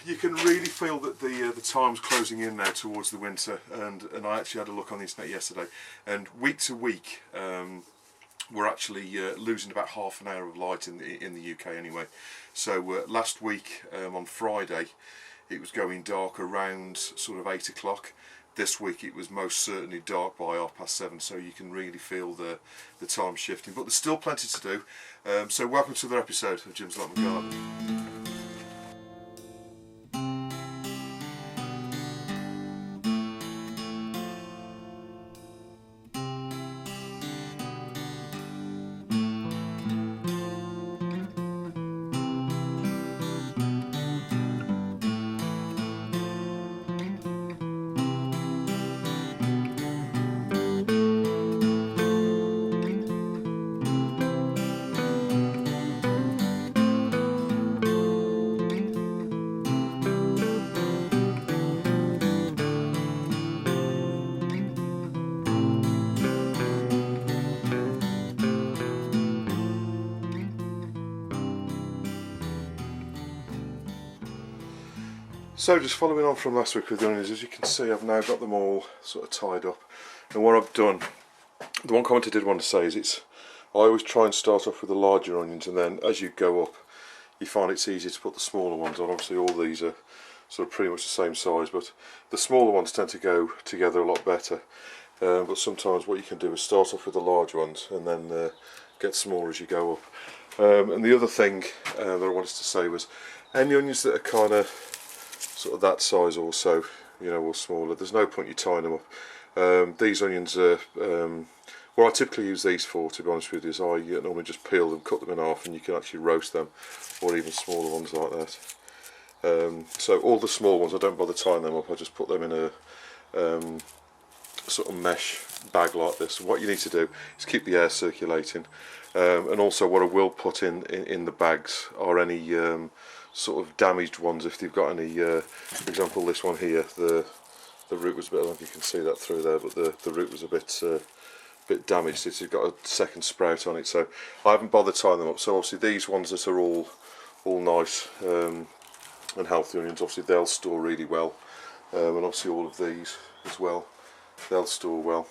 you can really feel that the time's closing in now towards the winter, and I actually had a look on the internet yesterday, and week to week we're actually losing about half an hour of light in the UK anyway. So last week on Friday it was going dark around sort of 8 o'clock. This week it was most certainly dark by 7:30, so you can really feel the time shifting, but there's still plenty to do. So welcome to another episode of Jim's Allotment Garden. So just following on from last week with the onions, as you can see I've now got them all sort of tied up, and what I've done, the one comment I did want to say is I always try and start off with the larger onions, and then as you go up you find it's easier to put the smaller ones on. Obviously all these are sort of pretty much the same size, but the smaller ones tend to go together a lot better, but sometimes what you can do is start off with the large ones and then get smaller as you go up. And the other thing that I wanted to say was any onions that are kind of sort of that size also, you know, or smaller, there's no point you tying them up. These onions are, what I typically use these for, to be honest with you, is I normally just peel them, cut them in half, and you can actually roast them, or even smaller ones like that. So all the small ones I don't bother tying them up, I just put them in a sort of mesh bag like this. And what you need to do is keep the air circulating, and also what I will put in the bags are any sort of damaged ones, if they've got any. For example, this one here, the root was a bit, I don't know if you can see that through there, but the root was a bit damaged. It's got a second sprout on it, so I haven't bothered tying them up. So obviously these ones that are all nice and healthy onions, obviously they'll store really well, and obviously all of these as well, they'll store well.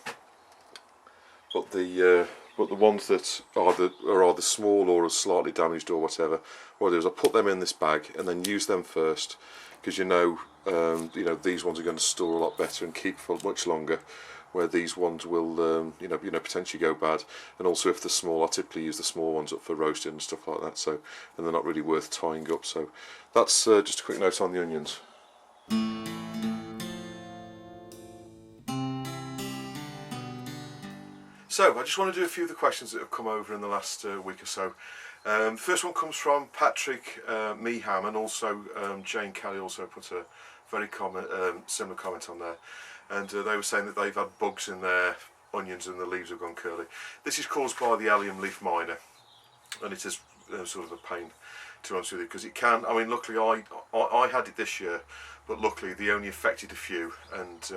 But the ones that are either small or are slightly damaged or whatever, what I do is I put them in this bag and then use them first, because you know these ones are going to store a lot better and keep for much longer, where these ones will you know potentially go bad. And also if they're small, I typically use the small ones up for roasting and stuff like that, so, and they're not really worth tying up. So that's just a quick note on the onions. So I just want to do a few of the questions that have come over in the last week or so. The first one comes from Patrick Meeham, and also Jane Kelly also put a very similar comment on there, and they were saying that they've had bugs in their onions and the leaves have gone curly. This is caused by the allium leaf miner, and it is sort of a pain, to be honest with you, because it can, I mean, luckily I had it this year, but luckily they only affected a few, and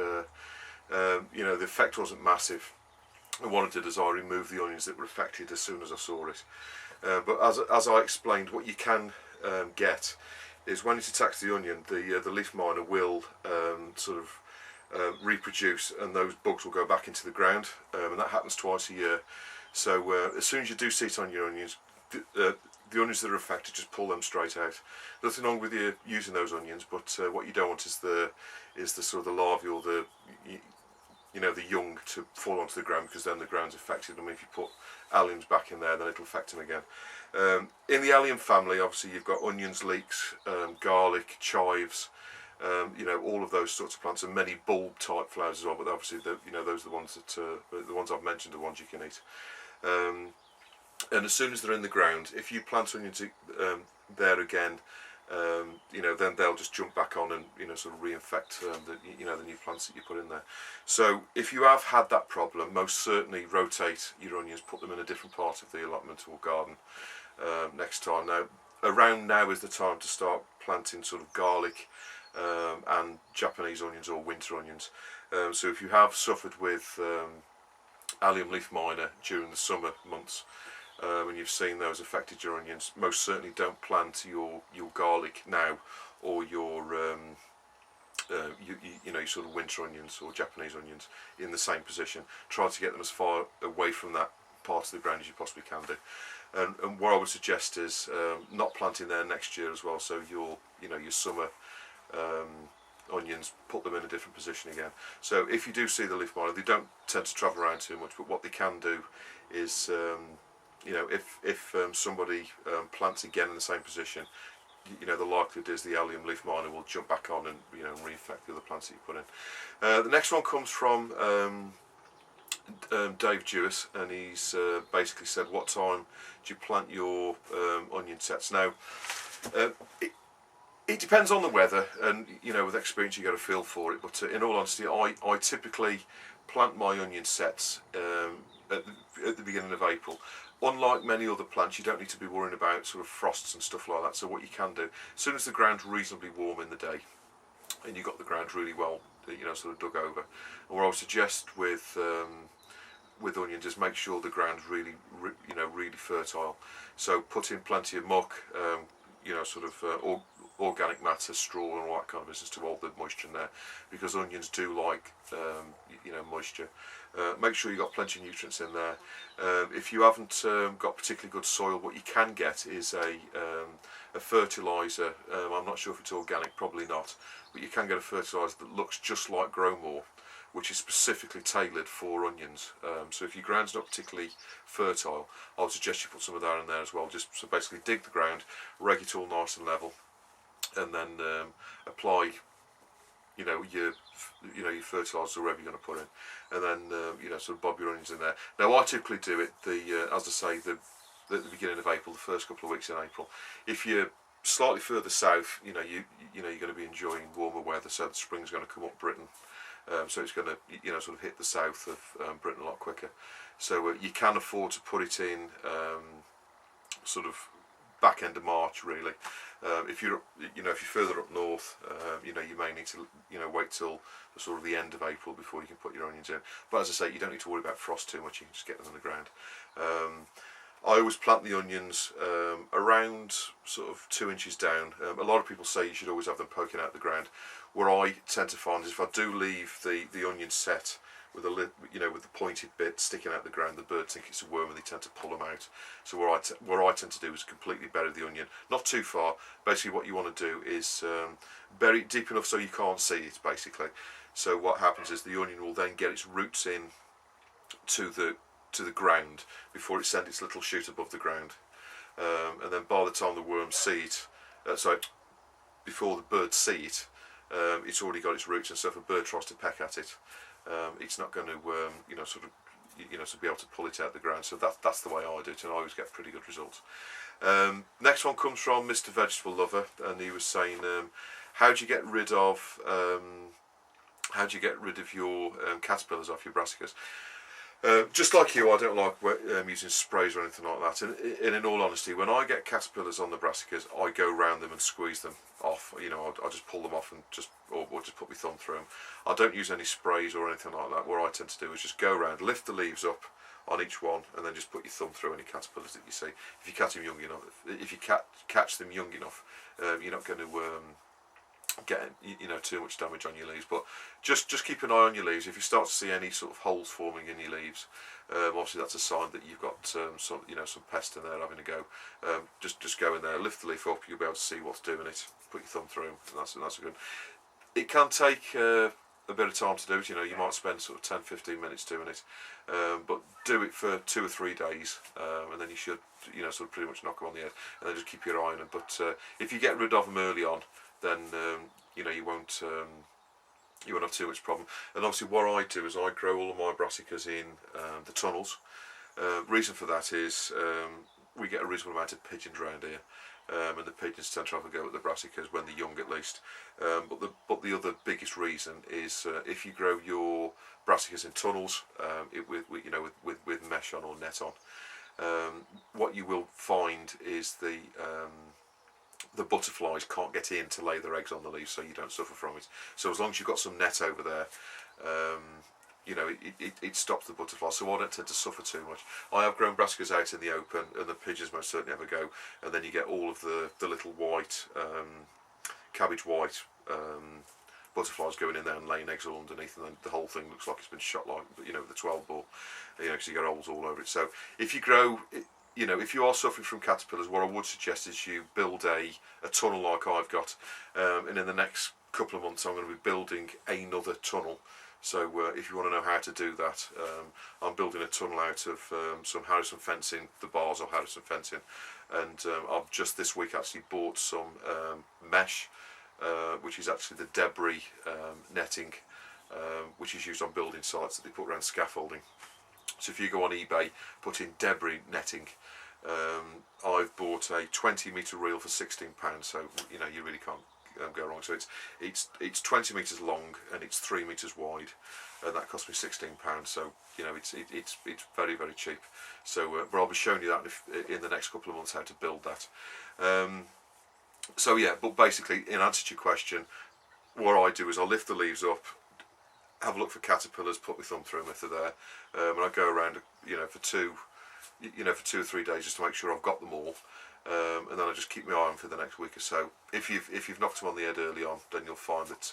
you know, the effect wasn't massive. And what I did is I removed the onions that were affected as soon as I saw it. But as I explained, what you can get is when it attacks the onion, the leaf miner will sort of reproduce, and those bugs will go back into the ground, and that happens twice a year. So as soon as you do see it on your onions, the onions that are affected, just pull them straight out. Nothing wrong with you using those onions, but what you don't want is the sort of the larvae or the the young to fall onto the ground, because then the ground's affected. I mean, if you put alliums back in there, then it'll affect them again. In the allium family, obviously you've got onions, leeks, garlic, chives, all of those sorts of plants, and many bulb type flowers as well. But obviously, those are the ones that the ones I've mentioned, are the ones you can eat. And as soon as they're in the ground, if you plant onions there again, then they'll just jump back on and sort of reinfect the new plants that you put in there. So if you have had that problem, most certainly rotate your onions, put them in a different part of the allotment or garden next time. Now, around now is the time to start planting sort of garlic and Japanese onions or winter onions. So if you have suffered with allium leaf miner during the summer months, and you've seen those affected your onions, most certainly don't plant your garlic now or your you know, your sort of winter onions or Japanese onions in the same position. Try to get them as far away from that part of the ground as you possibly can do. And what I would suggest is not planting there next year as well. So your summer onions, put them in a different position again. So if you do see the leaf miner, they don't tend to travel around too much. But what they can do is you know, if somebody plants again in the same position, you know, the likelihood is the allium leaf miner will jump back on and, you know, reinfect the other plants that you put in. The next one comes from Dave Jewis, and he's basically said, what time do you plant your onion sets? Now, it depends on the weather, and, you know, with experience you get a feel for it, but in all honesty, I typically plant my onion sets at the beginning of April. Unlike many other plants, you don't need to be worrying about sort of frosts and stuff like that. So what you can do, as soon as the ground's reasonably warm in the day, and you've got the ground really well, you know, sort of dug over, and what I would suggest with onions is make sure the ground's really, you know, really fertile. So put in plenty of muck, you know, sort of organic matter, straw, and all that kind of business to hold the moisture in there, because onions do like, you know, moisture. Make sure you've got plenty of nutrients in there. If you haven't got particularly good soil, what you can get is a fertiliser. I'm not sure if it's organic, probably not, but you can get a fertiliser that looks just like Growmore, which is specifically tailored for onions. So if your ground's not particularly fertile, I would suggest you put some of that in there as well. Just so basically dig the ground, rake it all nice and level, and then apply, you know, your fertiliser, wherever you're going to put in, and then you know, sort of bob your onions in there. Now I typically do it as I say, the beginning of April, the first couple of weeks in April. If you're slightly further south, you know, you're going to be enjoying warmer weather, so the spring's going to come up Britain. So it's going to, you know, sort of hit the south of Britain a lot quicker. So you can afford to put it in sort of back end of March, really. If you're further up north, you know, you may need to, you know, wait till the sort of the end of April before you can put your onions in. But as I say, you don't need to worry about frost too much. You can just get them on the ground. I always plant the onions around sort of 2 inches down. A lot of people say you should always have them poking out the ground. What I tend to find is if I do leave the onion set with a lid, you know, with the pointed bit sticking out the ground, the birds think it's a worm and they tend to pull them out. So what I tend to do is completely bury the onion, not too far. Basically, what you want to do is bury it deep enough so you can't see it, basically. So what happens is the onion will then get its roots in to the ground before it sends its little shoot above the ground, and then by the time the worms see it, before the birds see it, it's already got its roots, and so if a bird tries to peck at it, it's not going to you know, sort of, you know, to be able to pull it out of the ground. So that's the way I do it, and I always get pretty good results. Next one comes from Mr. Vegetable Lover, and he was saying, how do you get rid of your caterpillars off your brassicas? Just like you, I don't like using sprays or anything like that. And in all honesty, when I get caterpillars on the brassicas, I go round them and squeeze them off. You know, I just pull them off and or just put my thumb through them. I don't use any sprays or anything like that. What I tend to do is just go around, lift the leaves up on each one, and then just put your thumb through any caterpillars that you see. If you catch them young enough, catch them young enough, you're not going to get, you know, too much damage on your leaves. But just keep an eye on your leaves. If you start to see any sort of holes forming in your leaves, obviously that's a sign that you've got some pest in there having a go. Just go in there, lift the leaf up, you'll be able to see what's doing it. Put your thumb through, and that's a good. It can take a bit of time to do it. You know, you might spend sort of 10-15 minutes doing it, but do it for 2 or 3 days, and then you should, you know, sort of pretty much knock them on the head, and then just keep your eye on them. But if you get rid of them early on, then you know, you won't have too much problem. And obviously what I do is I grow all of my brassicas in the tunnels. Reason for that is we get a reasonable amount of pigeons around here, and the pigeons tend to have a go at the brassicas when they're young, at least. But the other biggest reason is if you grow your brassicas in tunnels, with mesh on or net on, what you will find is the butterflies can't get in to lay their eggs on the leaves, so you don't suffer from it. So as long as you've got some net over there, you know, it stops the butterflies, so I don't tend to suffer too much. I have grown brassicas out in the open, and the pigeons most certainly have a go, and then you get all of the little white cabbage white butterflies going in there and laying eggs all underneath, and then the whole thing looks like it's been shot, like, you know, with the 12 bore, you know, because you get holes all over it. So if you grow, you know, if you are suffering from caterpillars, what I would suggest is you build a tunnel like I've got, and in the next couple of months I'm going to be building another tunnel. So if you want to know how to do that, I'm building a tunnel out of some Harrison fencing, the bars of Harrison fencing, and I've just this week actually bought some mesh, which is actually the debris netting, which is used on building sites that they put around scaffolding. So if you go on eBay, put in debris netting, I've bought a 20-metre reel for £16, so you know, you really can't go wrong. So it's 20 metres long and it's 3 metres wide, and that cost me £16. So you know, it's very, very cheap. So but I'll be showing you that in the next couple of months, how to build that. So yeah, but basically, in answer to your question, what I do is I lift the leaves up, have a look for caterpillars, put my thumb through them if they're there, and I go around, you know, for 2 or 3 days just to make sure I've got them all. And then I just keep my eye on for the next week or so. If you've knocked them on the head early on, then you'll find that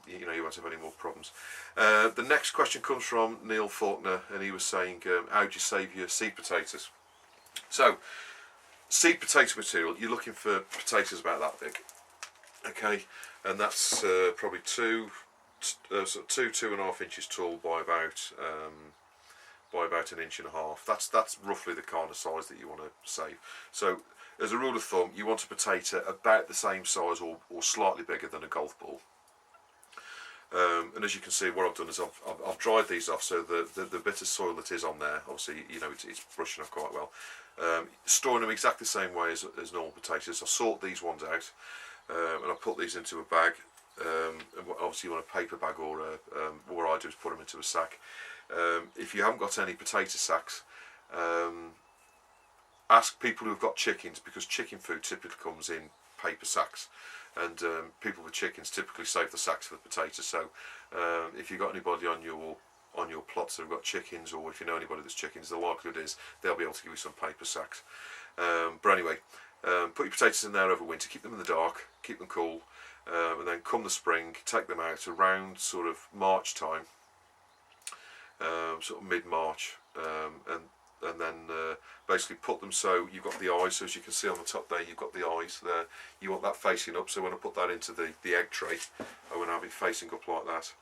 you know, you won't have any more problems. The next question comes from Neil Faulkner, and he was saying, how do you save your seed potatoes? So, seed potato material, you're looking for potatoes about that big, okay, and that's probably 2.5 inches tall by about 1.5 inches. That's roughly the kind of size that you want to save. So as a rule of thumb, you want a potato about the same size or slightly bigger than a golf ball. And as you can see, what I've done is I've dried these off, so the bit of soil that is on there, obviously, you know, it's brushing off quite well. Storing them exactly the same way as normal potatoes. I sort these ones out, and I put these into a bag. And obviously you want a paper bag, or what I do is put them into a sack. If you haven't got any potato sacks, ask people who've got chickens, because chicken food typically comes in paper sacks, and people with chickens typically save the sacks for the potatoes. So if you've got anybody on your plots that have got chickens, or if you know anybody that's chickens, the likelihood is they'll be able to give you some paper sacks. But anyway, put your potatoes in there over winter, keep them in the dark, keep them cool, and then come the spring, take them out around sort of March time, sort of mid-March, and then basically put them so you've got the eyes. So as you can see on the top there, you've got the eyes there. You want that facing up, so when I put that into the egg tray, I want to have it facing up like that.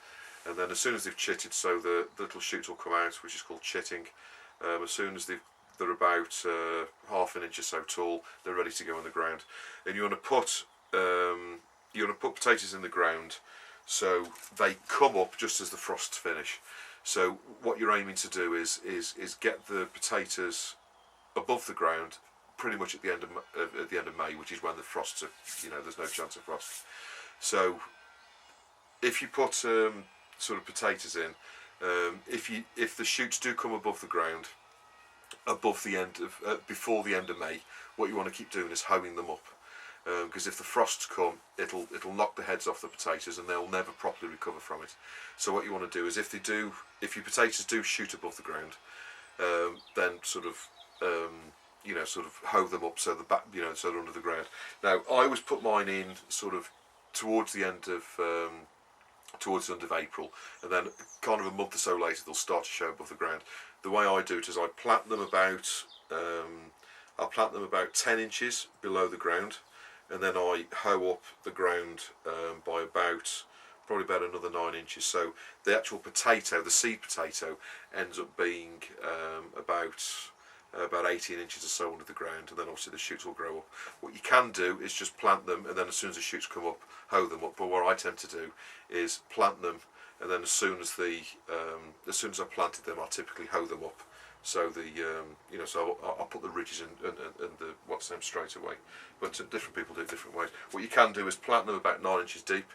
And then as soon as they've chitted, so the little shoots will come out, which is called chitting. As soon as they're about 1/2 inch or so tall, they're ready to go in the ground. And you want to put potatoes in the ground so they come up just as the frosts finish. So what you're aiming to do is get the potatoes above the ground pretty much at the end of May, which is when the frosts are, you know, there's no chance of frost. So if you put sort of potatoes in, if the shoots do come above the ground above the end of before the end of May, what you want to keep doing is hoeing them up. Because if the frosts come, it'll knock the heads off the potatoes and they'll never properly recover from it. So what you want to do is, if your potatoes do shoot above the ground, then sort of hoe them up so the back, you know, so they're under the ground. Now I always put mine in sort of towards the end of April, and then kind of a month or so later they'll start to show above the ground. The way I do it is I plant them about 10 inches below the ground, and then I hoe up the ground by probably about another 9 inches. So the actual potato, the seed potato, ends up being about 18 inches or so under the ground, and then obviously the shoots will grow up. What you can do is just plant them, and then as soon as the shoots come up, hoe them up. But what I tend to do is plant them, and then as soon as I've planted them, I typically hoe them up. So so I'll put the ridges and the what's them straight away. But different people do it different ways. What you can do is plant them about 9 inches deep,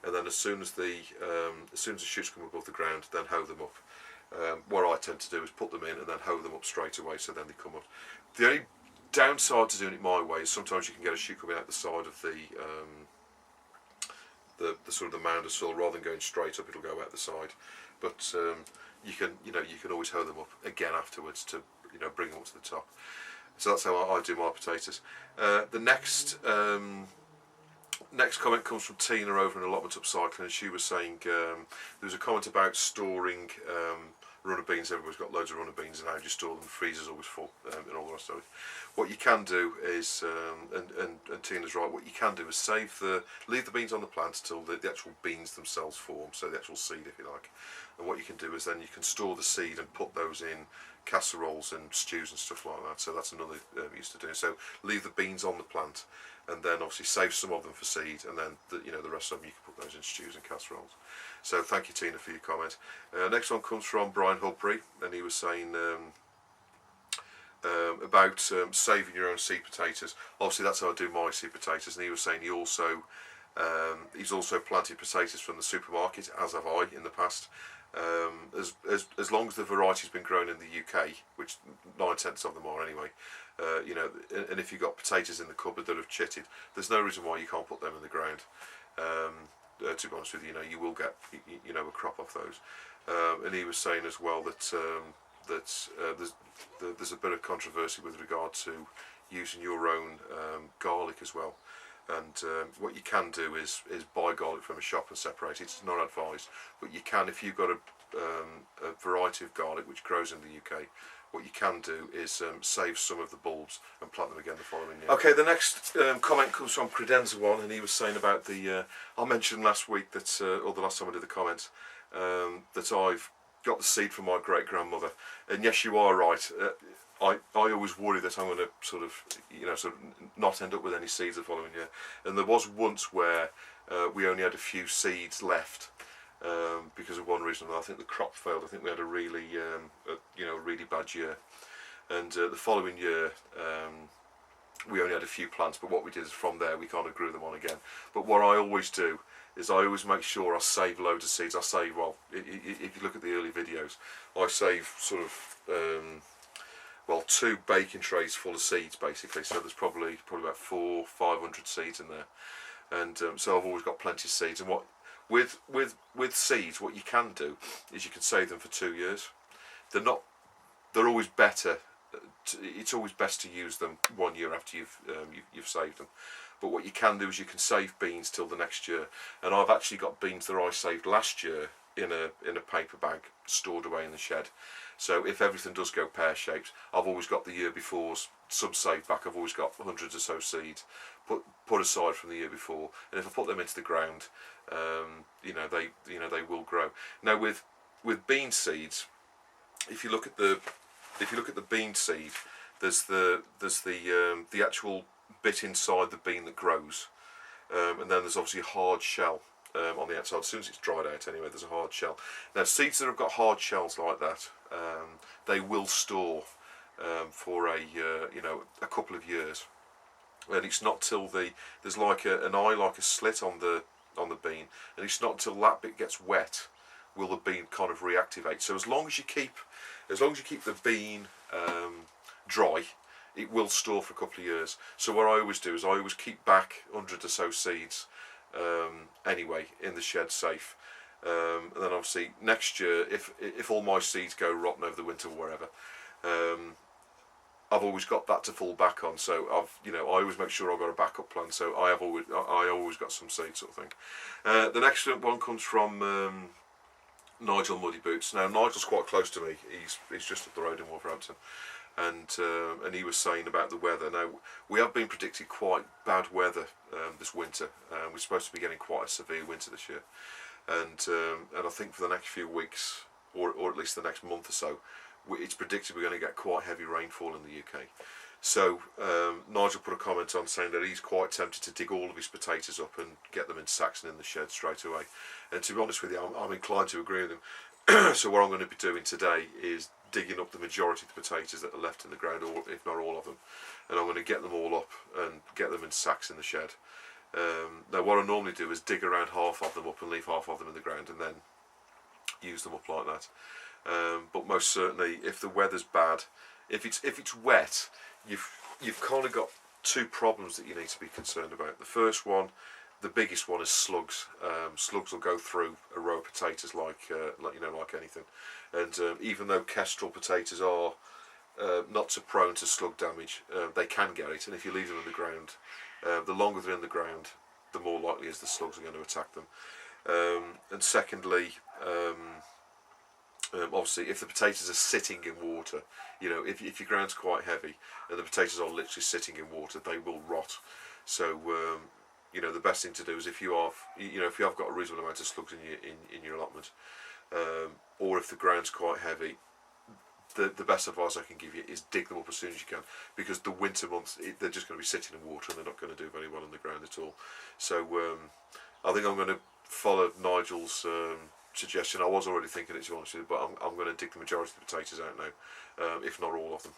and then as soon as the shoots come above the ground, then hoe them up. What I tend to do is put them in and then hoe them up straight away, so then they come up. The only downside to doing it my way is sometimes you can get a shoot coming out the side of the sort of the mound of soil. Rather than going straight up, it'll go out the side. But you can always hoe them up again afterwards to bring them up to the top. So that's how I do my potatoes. The next Next comment comes from Tina over in Allotment Upcycling, and she was saying there was a comment about storing runner beans. Everybody's got loads of runner beans, and how do you store them? The freezer's always full, and all the rest of it. What you can do is, and Tina's right, what you can do is leave the beans on the plant until the actual beans themselves form, so the actual seed, if you like. And what you can do is then you can store the seed and put those in casseroles and stews and stuff like that. So that's another use to do. So leave the beans on the plant, and then obviously save some of them for seed, and then the rest of them you can put those in stews and casseroles. So thank you, Tina, for your comment. Next one comes from Brian Hubbury, and he was saying about saving your own seed potatoes. Obviously that's how I do my seed potatoes, and he was saying he's also planted potatoes from the supermarket, as have I in the past. As long as the variety's been grown in the UK, which 9/10 of them are anyway, and if you've got potatoes in the cupboard that have chitted, there's no reason why you can't put them in the ground. To be honest with you, you will get a crop off those. And he was saying as well that there's a bit of controversy with regard to using your own garlic as well. And what you can do is buy garlic from a shop and separate it. It's not advised, but you can, if you've got a variety of garlic which grows in the UK, what you can do is save some of the bulbs and plant them again the following year. Okay, the next comment comes from Credenza One, and he was saying about I mentioned last week that, or the last time I did the comment, that I've got the seed from my great-grandmother. And yes, you are right. I always worry that I'm going to sort of not end up with any seeds the following year. And there was once where we only had a few seeds left because of one reason or another. I think the crop failed. I think we had a really really bad year. And the following year we only had a few plants. But what we did is from there we kind of grew them on again. But what I always do is I always make sure I save loads of seeds. I save, well, if you look at the early videos, I save sort of 2 baking trays full of seeds basically. So there's probably about 400-500 seeds in there, and so I've always got plenty of seeds. And what with seeds, what you can do is you can save them for 2 years. They're always better. It's always best to use them 1 year after you've saved them. But what you can do is you can save beans till the next year. And I've actually got beans that I saved last year in a paper bag stored away in the shed. So if everything does go pear-shaped, I've always got the year before's some saved back. I've always got hundreds or so seeds put aside from the year before, and if I put them into the ground, they will grow. Now with bean seeds, if you look at the bean seed, there's the actual bit inside the bean that grows, and then there's obviously a hard shell on the outside. As soon as it's dried out anyway, there's a hard shell. Now seeds that have got hard shells like that, they will store for a couple of years, and it's not till there's like an eye, like a slit on the bean, and it's not till that bit gets wet will the bean kind of reactivate. So as long as you keep the bean dry, it will store for a couple of years. So what I always do is I always keep back 100 or so seeds anyway in the shed safe, and then obviously next year if all my seeds go rotten over the winter or wherever, I've always got that to fall back on. So I always make sure I've got a backup plan. So I always got some seeds, sort of thing. The next one comes from Nigel Muddy Boots. Now Nigel's quite close to me. He's just up the road in Wolverhampton, and he was saying about the weather. Now we have been predicted quite bad weather this winter. We're supposed to be getting quite a severe winter this year, and I think for the next few weeks, or at least the next month or so, it's predicted we're going to get quite heavy rainfall in the UK. So Nigel put a comment on saying that he's quite tempted to dig all of his potatoes up and get them in sacks and in the shed straight away. And to be honest with you, I'm inclined to agree with him. So what I'm going to be doing today is digging up the majority of the potatoes that are left in the ground, or if not all of them, and I'm going to get them all up and get them in sacks in the shed. Now what I normally do is dig around half of them up and leave half of them in the ground and then use them up like that. But most certainly, if the weather's bad, if it's wet, you've kind of got 2 problems that you need to be concerned about. The first one, the biggest one, is slugs. Slugs will go through a row of potatoes like anything. And even though kestrel potatoes are not so prone to slug damage, they can get it. And if you leave them in the ground, the longer they're in the ground, the more likely is the slugs are going to attack them. And secondly, obviously, if the potatoes are sitting in water, you know, if your ground's quite heavy and the potatoes are literally sitting in water, they will rot. So, you know, the best thing to do is if you have got a reasonable amount of slugs in your allotment, or if the ground's quite heavy, the best advice I can give you is dig them up as soon as you can, because the winter months they're just going to be sitting in water and they're not going to do very well on the ground at all. So I think I'm going to follow Nigel's suggestion. I was already thinking it, to be honest with you, but I'm going to dig the majority of the potatoes out now, if not all of them.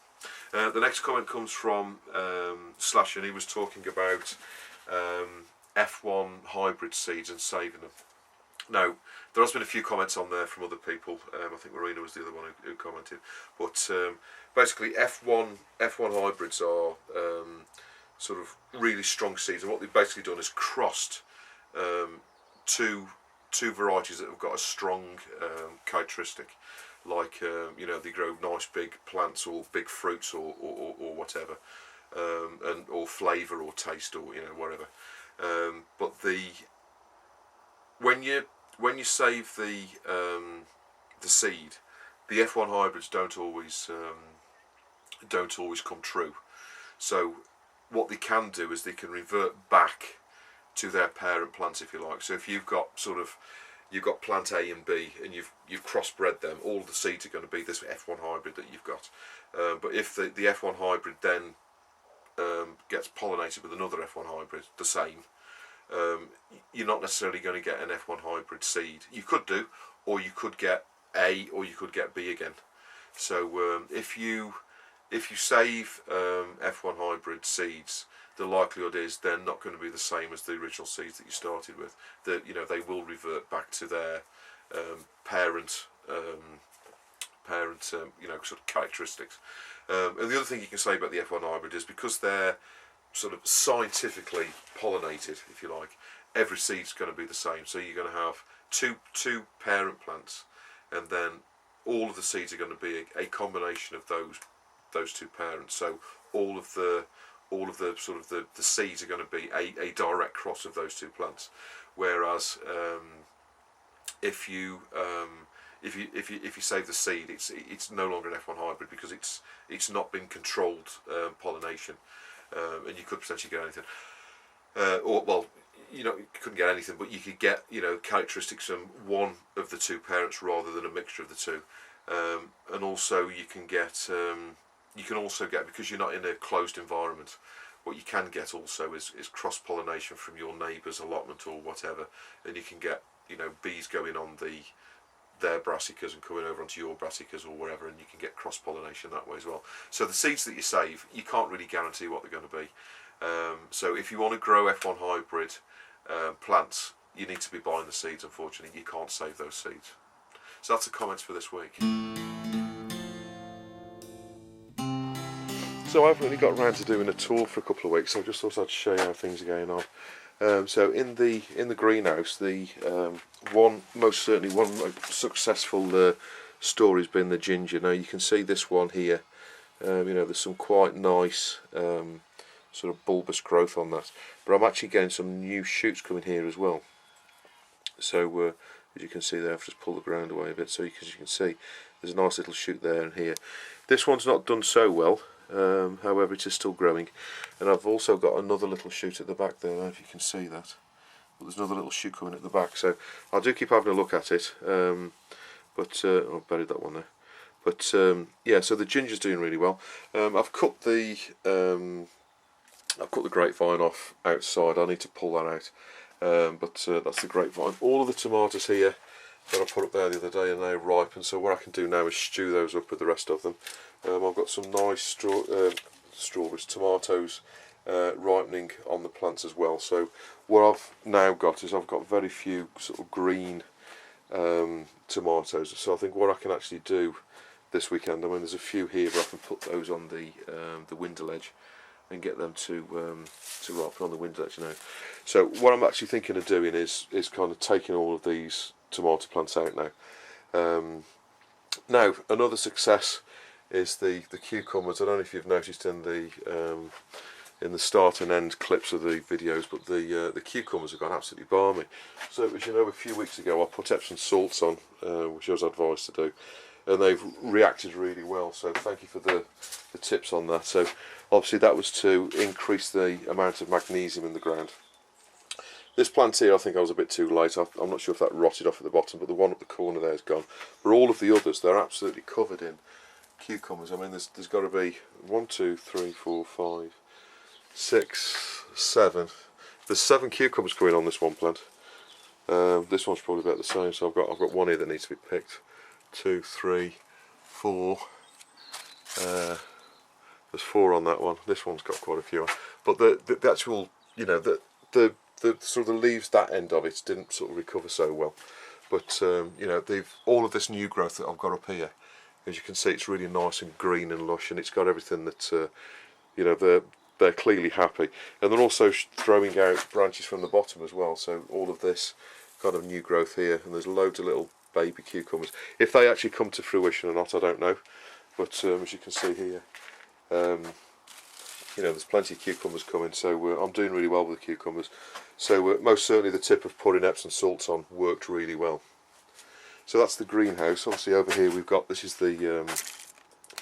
The next comment comes from Slash, and he was talking about F1 hybrid seeds and saving them. Now, there has been a few comments on there from other people. I think Marina was the other one who commented. But basically, F1 hybrids are sort of really strong seeds, and what they've basically done is crossed two varieties that have got a strong characteristic, like you know, they grow nice big plants or big fruits or whatever, or flavour or taste or, you know, whatever. But when you save the seed, the F1 hybrids don't always come true. So what they can do is they can revert back to their parent plants, if you like. So if you've got plant A and B and you've crossbred them, all the seeds are going to be this F1 hybrid that you've got. But if the F1 hybrid then gets pollinated with another F1 hybrid, the same, you're not necessarily going to get an F1 hybrid seed. You could do, or you could get A, or you could get B again. So if you save F1 hybrid seeds, the likelihood is they're not going to be the same as the original seeds that you started with. That, you know, they will revert back to their parent you know, sort of characteristics. And the other thing you can say about the F1 hybrid is, because they're sort of scientifically pollinated, if you like, every seed's going to be the same. So you're going to have two parent plants, and then all of the seeds are going to be a combination of those two parents. So all of the sort of the seeds are going to be a direct cross of those two plants. Whereas if you save the seed, it's no longer an F1 hybrid, because it's not been controlled pollination. And you could potentially get anything, or, well, you know, you couldn't get anything, but you could get, you know, characteristics from one of the two parents rather than a mixture of the two. And also you can also get, because you're not in a closed environment, what you can get also is cross pollination from your neighbour's allotment or whatever, and you can get, you know, bees going on their brassicas and coming over onto your brassicas or wherever, and you can get cross pollination that way as well. So the seeds that you save, you can't really guarantee what they're going to be. So if you want to grow F1 hybrid plants, you need to be buying the seeds. Unfortunately, you can't save those seeds. So that's the comments for this week. So I haven't really got around to doing a tour for a couple of weeks, so I just thought I'd show you how things are going on. So in the greenhouse, the most certainly one successful story has been the ginger. Now you can see this one here. You know, there's some quite nice sort of bulbous growth on that, but I'm actually getting some new shoots coming here as well. So as you can see there, I've just pulled the ground away a bit, so as you can see, there's a nice little shoot there and here. This one's not done so well. However, it is still growing, and I've also got another little shoot at the back there. I don't know if you can see that, but there's another little shoot coming at the back, so I do keep having a look at it. I've buried that one there. But yeah, so the ginger's doing really well. I've cut the grapevine off outside. I need to pull that out, but that's the grapevine. All of the tomatoes here that I put up there the other day are now ripe, and so what I can do now is stew those up with the rest of them. I've got some nice strawberries, tomatoes ripening on the plants as well. So what I've now got is I've got very few sort of green tomatoes. So I think what I can actually do this weekend, I mean, there's a few here, but I can put those on the window ledge and get them to ripen on the window ledge now. So what I'm actually thinking of doing is kind of taking all of these tomato plants out now. Now another success is the cucumbers. I don't know if you've noticed in the in the start and end clips of the videos, but the cucumbers have gone absolutely balmy. So as you know, a few weeks ago I put Epsom salts on, which I was advised to do, and they've reacted really well, so thank you for the tips on that. So obviously that was to increase the amount of magnesium in the ground. This plant here, I think I was a bit too late. I'm not sure if that rotted off at the bottom, but the one up the corner there is gone. But all of the others, they're absolutely covered in cucumbers. I mean, there's got to be 1, 2, 3, 4, 5, 6, 7. There's 7 cucumbers coming on this one plant. This one's probably about the same, so I've got one here that needs to be picked. 2, 3, 4. There's 4 on that one. This one's got quite a few on. But the actual, you know, the sort of the leaves, that end of it didn't sort of recover so well. But you know, all of this new growth that I've got up here, as you can see, it's really nice and green and lush, and it's got everything that you know, they're clearly happy. And they're also throwing out branches from the bottom as well, so all of this kind of new growth here, and there's loads of little baby cucumbers. If they actually come to fruition or not, I don't know, but as you can see here, you know, there's plenty of cucumbers coming, so I'm doing really well with the cucumbers. So most certainly the tip of putting Epsom salts on worked really well. So that's the greenhouse. Obviously over here we've got, this is the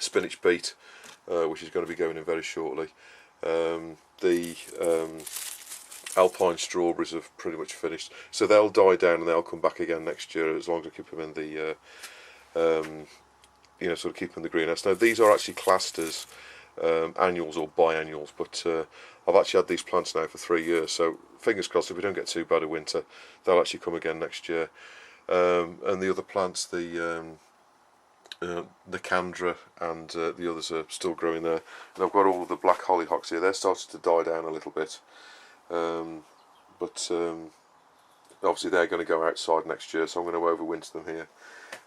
spinach beet, which is going to be going in very shortly. The alpine strawberries have pretty much finished, so they'll die down and they'll come back again next year, as long as I keep them in the you know, sort of keep them in the greenhouse. Now these are actually classed as annuals or biannuals, but I've actually had these plants now for 3 years, so fingers crossed if we don't get too bad a winter, they'll actually come again next year. And the other plants, the Candra and the others are still growing there, and I've got all of the black hollyhocks here. They're starting to die down a little bit, but obviously they're going to go outside next year, so I'm going to overwinter them here.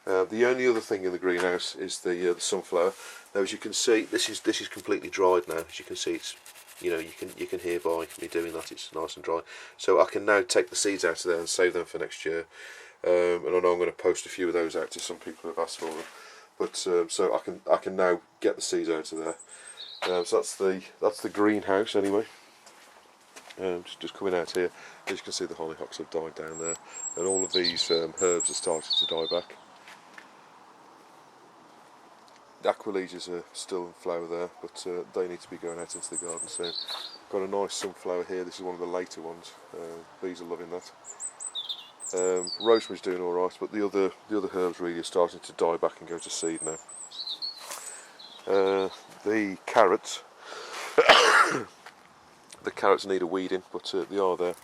The only other thing in the greenhouse is the sunflower. Now, as you can see, this is completely dried now. As you can see, it's, you know, you can hear by me doing that, it's nice and dry. So I can now take the seeds out of there and save them for next year. And I know I'm going to post a few of those out to some people who have asked for them. But so I can now get the seeds out of there. So that's the greenhouse anyway. Just coming out here, as you can see, the hollyhocks have died down there, and all of these herbs are starting to die back. The aquilesias are still in flower there, but they need to be going out into the garden soon. Got a nice sunflower here. This is one of the later ones. Bees are loving that. Rosemary's doing all right, but the other herbs really are starting to die back and go to seed now. The carrots, the carrots need a weeding, but they are there.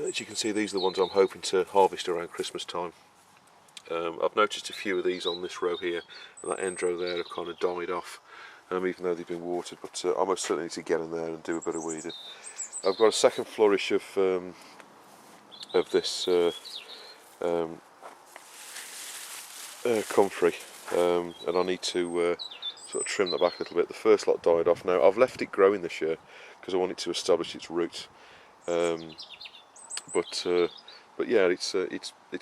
As you can see, these are the ones I'm hoping to harvest around Christmas time. I've noticed a few of these on this row here, and that end row there have kind of died off, even though they've been watered, but I most certainly need to get in there and do a bit of weeding. I've got a second flourish of this comfrey, and I need to sort of trim that back a little bit. The first lot died off. Now I've left it growing this year because I want it to establish its roots, but yeah, it's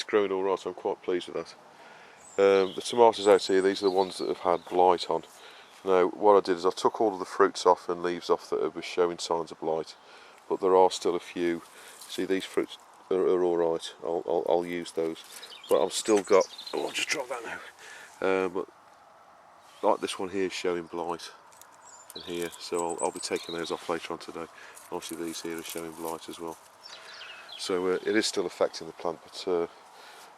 growing all right, so I'm quite pleased with that. The tomatoes out here, these are the ones that have had blight on. Now what I did is I took all of the fruits off and leaves off that were showing signs of blight, but there are still a few. See, these fruits are all right. I'll use those, but I've still got. Oh, I'll just drop that now. But like this one here is showing blight, and here, so I'll be taking those off later on today. Obviously these here are showing blight as well. So it is still affecting the plant, but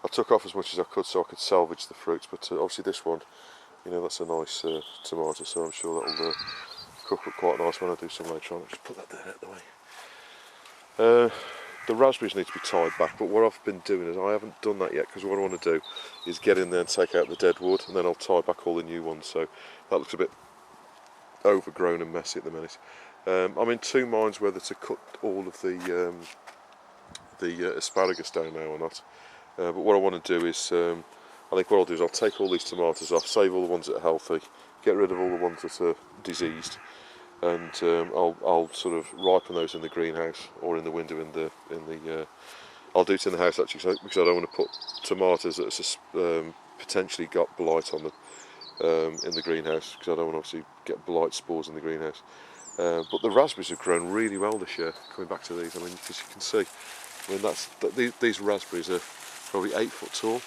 I took off as much as I could so I could salvage the fruits. But obviously this one, you know, that's a nice tomato, so I'm sure that'll cook up quite nice when I do some later on. I'll just put that there out of the way. The raspberries need to be tied back, but what I've been doing is I haven't done that yet, because what I want to do is get in there and take out the dead wood, and then I'll tie back all the new ones. So that looks a bit overgrown and messy at the minute. I'm in two minds whether to cut all of the asparagus down now or not. But what I want to do is, I think what I'll do is I'll take all these tomatoes off, save all the ones that are healthy, get rid of all the ones that are diseased, and I'll sort of ripen those in the greenhouse or in the window in the I'll do it in the house actually, because I don't want to put tomatoes that are potentially got blight on them in the greenhouse, because I don't want to obviously get blight spores in the greenhouse. But the raspberries have grown really well this year. Coming back to these, I mean, as you can see, I mean these raspberries are probably 8 foot tall.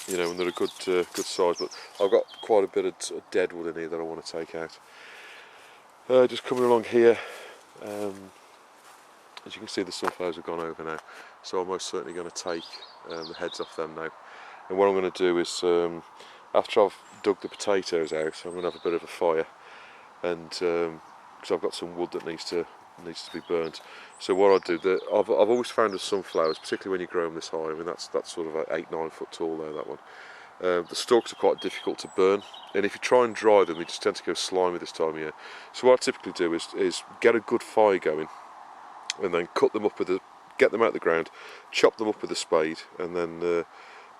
You know, and they're a good size. But I've got quite a bit of sort of dead wood in here that I want to take out. Just coming along here, as you can see, the sunflowers have gone over now, so I'm most certainly going to take the heads off them now. And what I'm going to do is, after I've dug the potatoes out, I'm going to have a bit of a fire, and because I've got some wood that needs to be burnt. So what I do, I've always found with sunflowers, particularly when you grow them this high, I mean that's sort of like 8-9 foot tall there, that one. The stalks are quite difficult to burn, and if you try and dry them, they just tend to go slimy this time of year. So what I typically do is get a good fire going, and then cut them up get them out of the ground, chop them up with a spade, and then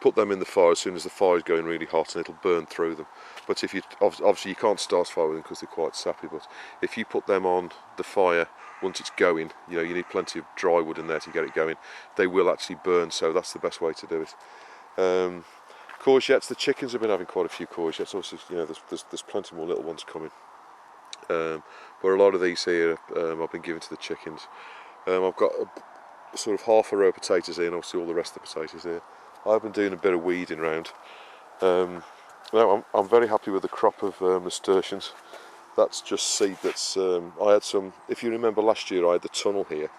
put them in the fire as soon as the fire is going really hot, and it'll burn through them. But if you obviously you can't start fire with them because they're quite sappy. But if you put them on the fire once it's going, you know, you need plenty of dry wood in there to get it going. They will actually burn, so that's the best way to do it. Courgettes, the chickens have been having quite a few courgettes. Obviously, you know, there's plenty more little ones coming. But a lot of these here I've been giving to the chickens. I've got sort of half a row of potatoes here, and obviously all the rest of the potatoes here. I've been doing a bit of weeding round. Now I'm very happy with the crop of nasturtiums. That's just seed that's. I had some. If you remember last year, I had the tunnel here,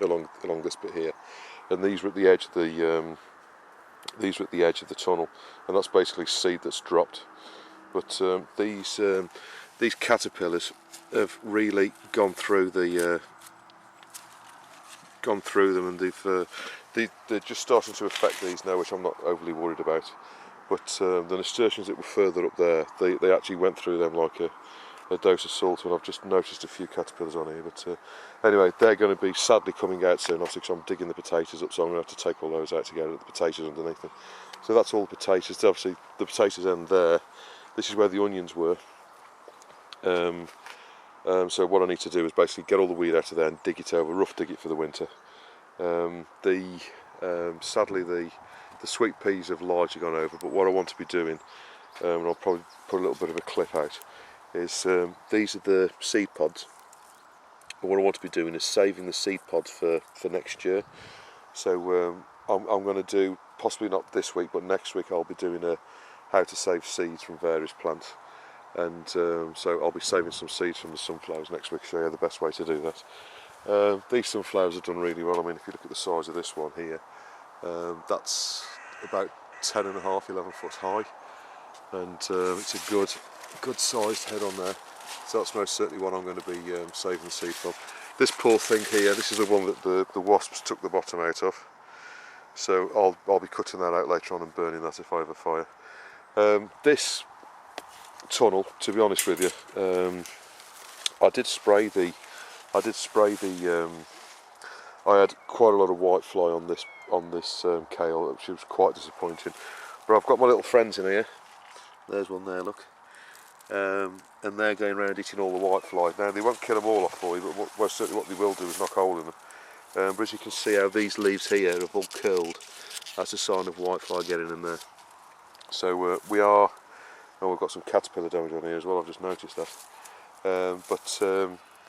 along this bit here, and these were at the edge of the. These were at the edge of the tunnel, and that's basically seed that's dropped. But these caterpillars have really gone through them, and they're just starting to affect these now, which I'm not overly worried about. But the nasturtiums that were further up there, they actually went through them like a dose of salt, and I've just noticed a few caterpillars on here. But anyway, they're going to be sadly coming out soon, obviously, because I'm digging the potatoes up, so I'm going to have to take all those out to get at the potatoes underneath them. So that's all the potatoes. Obviously, the potatoes end there. This is where the onions were. So what I need to do is basically get all the weed out of there and dig it over, rough dig it for the winter. Sadly, the sweet peas have largely gone over, but what I want to be doing, and I'll probably put a little bit of a clip out, is these are the seed pods. And what I want to be doing is saving the seed pods for next year. So I'm going to do, possibly not this week, but next week I'll be doing a how to save seeds from various plants. And so I'll be saving some seeds from the sunflowers next week, show you the best way to do that. These sunflowers have done really well. I mean, if you look at the size of this one here, that's about 10.5, 11 foot high, and it's a good sized head on there. So that's most certainly what I'm going to be saving the seed from. This poor thing here, this is the one that the wasps took the bottom out of. So I'll be cutting that out later on and burning that if I have a fire. This tunnel, to be honest with you, I had quite a lot of whitefly on this kale, which was quite disappointing. But I've got my little friends in here. There's one there, look. And they're going around eating all the whitefly. Now they won't kill them all off for you, but most certainly what they will do is knock a hole in them. But as you can see how these leaves here have all curled, that's a sign of whitefly getting in there. So we've got some caterpillar damage on here as well, I've just noticed that. But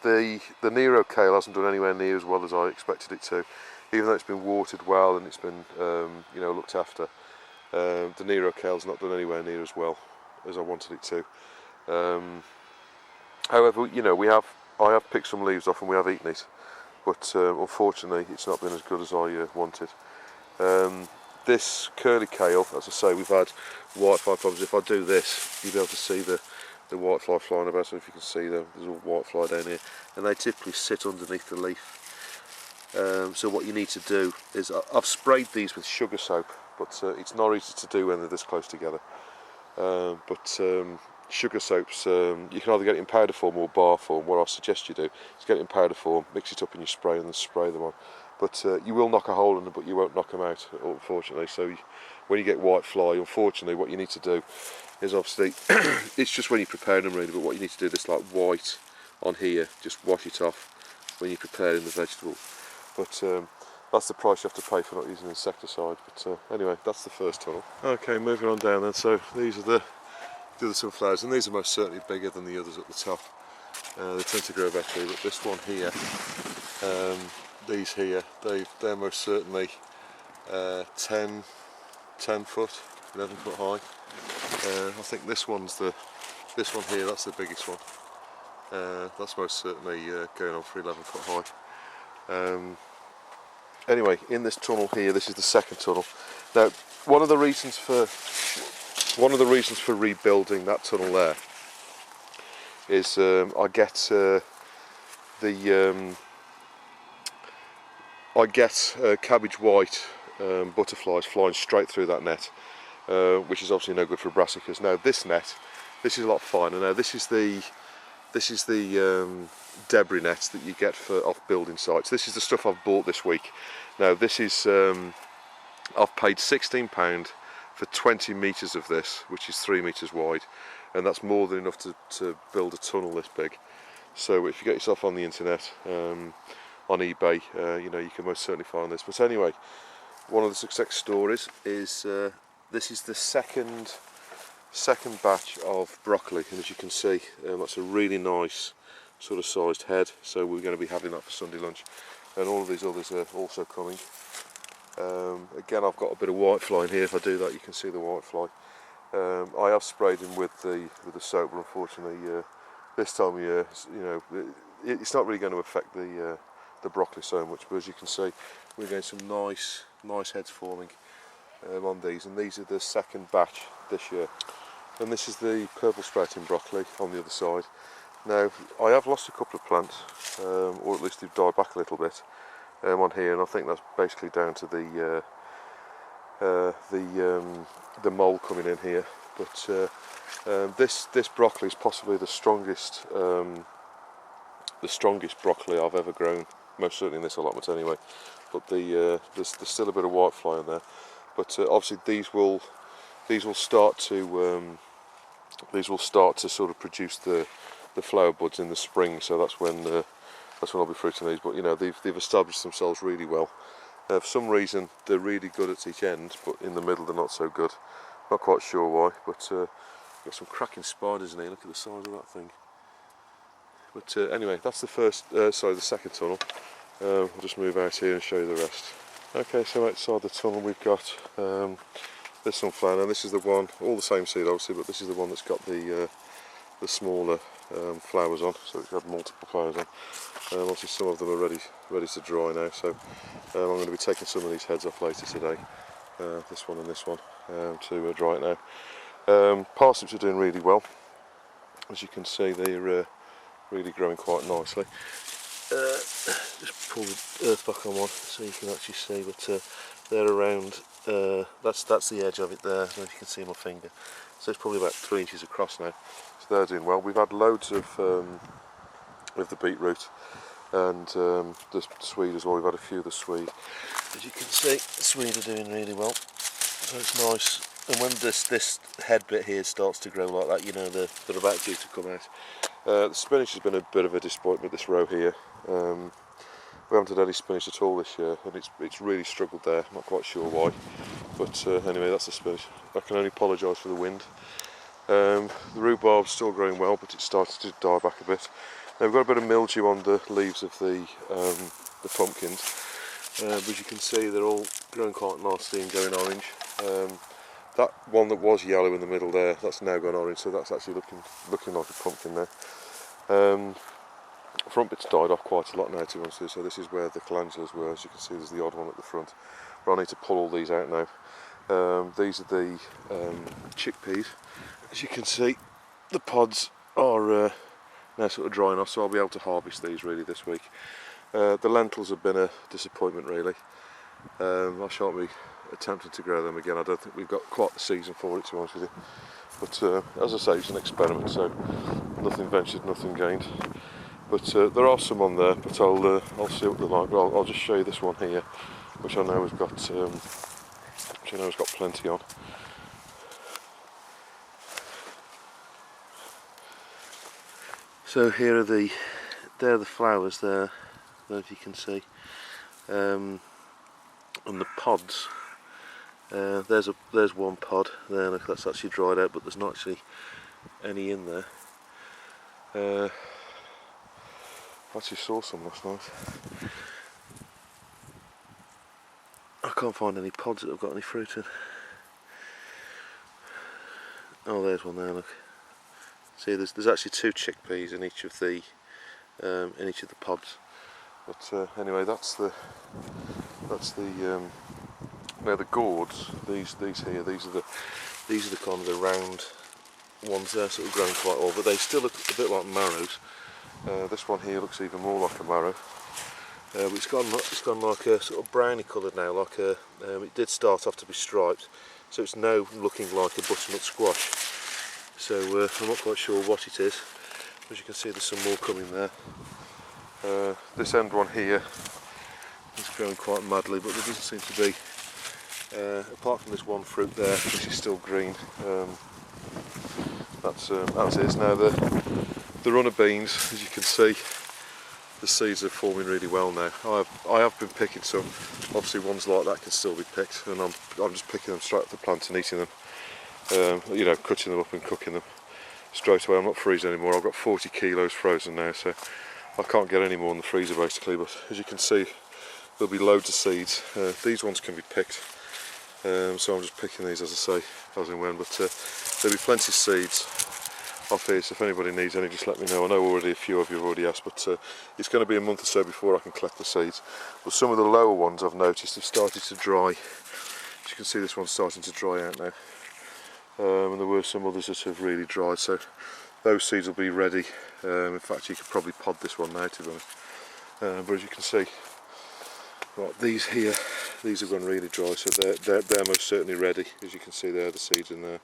the Nero kale hasn't done anywhere near as well as I expected it to. Even though it's been watered well and it's been looked after, the Nero kale's not done anywhere near as well as I wanted it to. However, you know, I have picked some leaves off and we have eaten it, but unfortunately it's not been as good as I wanted. This curly kale, as I say, we've had whitefly problems. If I do this, you'll be able to see the whitefly flying about. So if you can see them, there's all whitefly down here, and they typically sit underneath the leaf. So what you need to do is, I've sprayed these with sugar soap, but it's not easy to do when they're this close together. Sugar soaps, you can either get it in powder form or bar form. What I suggest you do is get it in powder form, mix it up in your spray and then spray them on. But you will knock a hole in them, but you won't knock them out, unfortunately. So when you get whitefly, unfortunately, what you need to do is, obviously, it's just when you're preparing them really, but what you need to do is this like white on here, just wash it off when you're preparing the vegetable. But that's the price you have to pay for not using insecticide. But anyway, that's the first tunnel. Okay, moving on down then. So these are the other sunflowers, and these are most certainly bigger than the others at the top. They tend to grow better, but this one here, these here, they're most certainly 10 foot, 11 foot high. I think this one here, that's the biggest one. That's most certainly going on for 11 foot high. Anyway, in this tunnel here, this is the second tunnel. Now, one of the reasons for rebuilding that tunnel there is I get cabbage white butterflies flying straight through that net, which is obviously no good for brassicas. Now this net, this is a lot finer. Now this is the debris nets that you get off building sites. This is the stuff I've bought this week. Now this is I've paid £16 for 20 metres of this, which is 3 metres wide, and that's more than enough to build a tunnel this big. So if you get yourself on the internet, on eBay, you can most certainly find this. But anyway, one of the success stories is this is the second batch of broccoli, and as you can see, that's a really nice sort of sized head. So we're going to be having that for Sunday lunch, and all of these others are also coming. Again, I've got a bit of whitefly in here. If I do that, you can see the whitefly. I have sprayed him with the soap, but unfortunately, this time of year, it's not really going to affect the broccoli so much. But as you can see, we're getting some nice heads forming on these, and these are the second batch this year. And this is the purple sprouting broccoli on the other side. Now, I have lost a couple of plants, or at least they've died back a little bit on here, and I think that's basically down to the mould coming in here. But this broccoli is possibly the strongest broccoli I've ever grown, most certainly in this allotment anyway. But there's still a bit of whitefly in there. But obviously these will start to sort of produce the flower buds in the spring. So that's when I'll be fruiting these. But they've established themselves really well. For some reason they're really good at each end, but in the middle they're not so good. Not quite sure why. But got some cracking spiders in here. Look at the size of that thing. But anyway, that's the second tunnel. I'll just move out here and show you the rest. Okay, so outside the tunnel we've got this sunflower, and this is the one, all the same seed obviously, but this is the one that's got the smaller flowers on, so it's got multiple flowers on. Obviously some of them are ready to dry now, so I'm going to be taking some of these heads off later today, this one and this one, to dry it now. Parsnips are doing really well. As you can see, they're really growing quite nicely. Just pull the earth back on one so you can actually see, but they're around, that's the edge of it there. I don't know if you can see my finger. So it's probably about 3 inches across now. So they're doing well. We've had loads of the beetroot and the swede as well. We've had a few of the swede. As you can see, the swede are doing really well. So it's nice. And when this head bit here starts to grow like that, they're about due to come out. The spinach has been a bit of a disappointment, this row here. We haven't had any spinach at all this year, and it's really struggled there. Not quite sure why, but anyway, that's the spinach. I can only apologise for the wind. The rhubarb's still growing well, but it's started to die back a bit. Now we've got a bit of mildew on the leaves of the pumpkins. As you can see, they're all growing quite nicely and going orange. That one that was yellow in the middle there, that's now gone orange, so that's actually looking like a pumpkin there. Front bit's died off quite a lot now, to be honest with you, so this is where the calendulas were. As you can see, there's the odd one at the front, but I need to pull all these out now. These are the chickpeas. As you can see, the pods are now sort of drying off, so I'll be able to harvest these really this week. The lentils have been a disappointment really. I shan't be attempting to grow them again. I don't think we've got quite the season for it, to be honest with you. But as I say, it's an experiment, so nothing ventured, nothing gained. But there are some on there, but I'll see what they're like. Well, I'll just show you this one here, which I know has got plenty on. So here are the flowers there. I don't know if you can see, and the pods. There's one pod there. Look, that's actually dried out, but there's not actually any in there. I actually saw some last night. I can't find any pods that have got any fruit in. Oh, there's one there, look. See, there's actually 2 chickpeas in each of the pods. But anyway, that's the now the gourds. These here, these are the kind of the round ones there, sort of growing quite well, but they still look a bit like marrows. This one here looks even more like a marrow. But it's gone like a sort of browny coloured now, like a. It did start off to be striped, so it's now looking like a butternut squash. So I'm not quite sure what it is. As you can see, there's some more coming there. This end one here is growing quite madly, but there doesn't seem to be, apart from this one fruit there, which is still green. That's it. Now the runner beans, as you can see, the seeds are forming really well now. I have been picking some. Obviously, ones like that can still be picked, and I'm just picking them straight off the plant and eating them. You know, cutting them up and cooking them straight away. I'm not freezing anymore. I've got 40 kilos frozen now, so I can't get any more in the freezer basically. But as you can see, there'll be loads of seeds. These ones can be picked, so I'm just picking these as I say, as and when. But there'll be plenty of seeds off here, so if anybody needs any, just let me know. I know already a few of you have already asked, but it's going to be a month or so before I can collect the seeds. But some of the lower ones I've noticed have started to dry. As you can see, this one's starting to dry out now. And there were some others that have really dried, so those seeds will be ready. In fact, you could probably pod this one now, to be honest. But as you can see, right, these here, these have gone really dry, so they're most certainly ready. As you can see there, the seeds in there.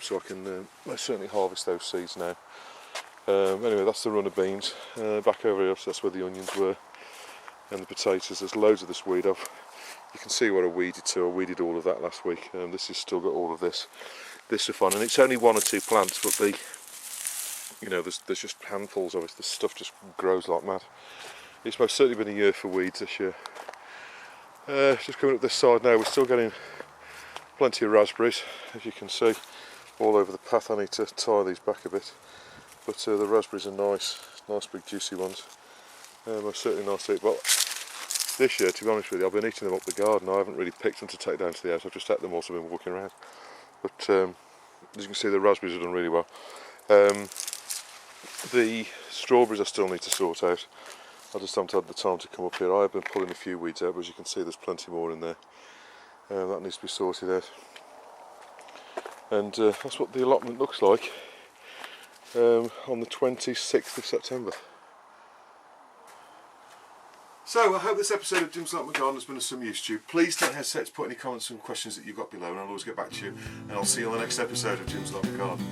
So I can most certainly harvest those seeds now. Anyway, that's the runner beans. Back over here, so that's where the onions were, and the potatoes. There's loads of this weed. You can see what I weeded to. I weeded all of that last week. This has still got all of this. This is fun, and it's only 1 or 2 plants, but there's just handfuls of it. This stuff just grows like mad. It's most certainly been a year for weeds this year. Just coming up this side now, we're still getting plenty of raspberries, as you can see, all over the path. I need to tie these back a bit, but the raspberries are nice big juicy ones. Most certainly nice to eat. Well, this year, to be honest with you, I've been eating them up the garden. I haven't really picked them to take down to the house. I've just ate them whilst I've been walking around. But as you can see, the raspberries have done really well. The strawberries I still need to sort out. I just haven't had the time to come up here. I have been pulling a few weeds out, but as you can see, there's plenty more in there. That needs to be sorted out. And that's what the allotment looks like on the 26th of September. So I hope this episode of Jim's Allotment Garden has been of some use to you. Please don't hesitate to put any comments and questions that you've got below, and I'll always get back to you. And I'll see you on the next episode of Jim's Allotment Garden.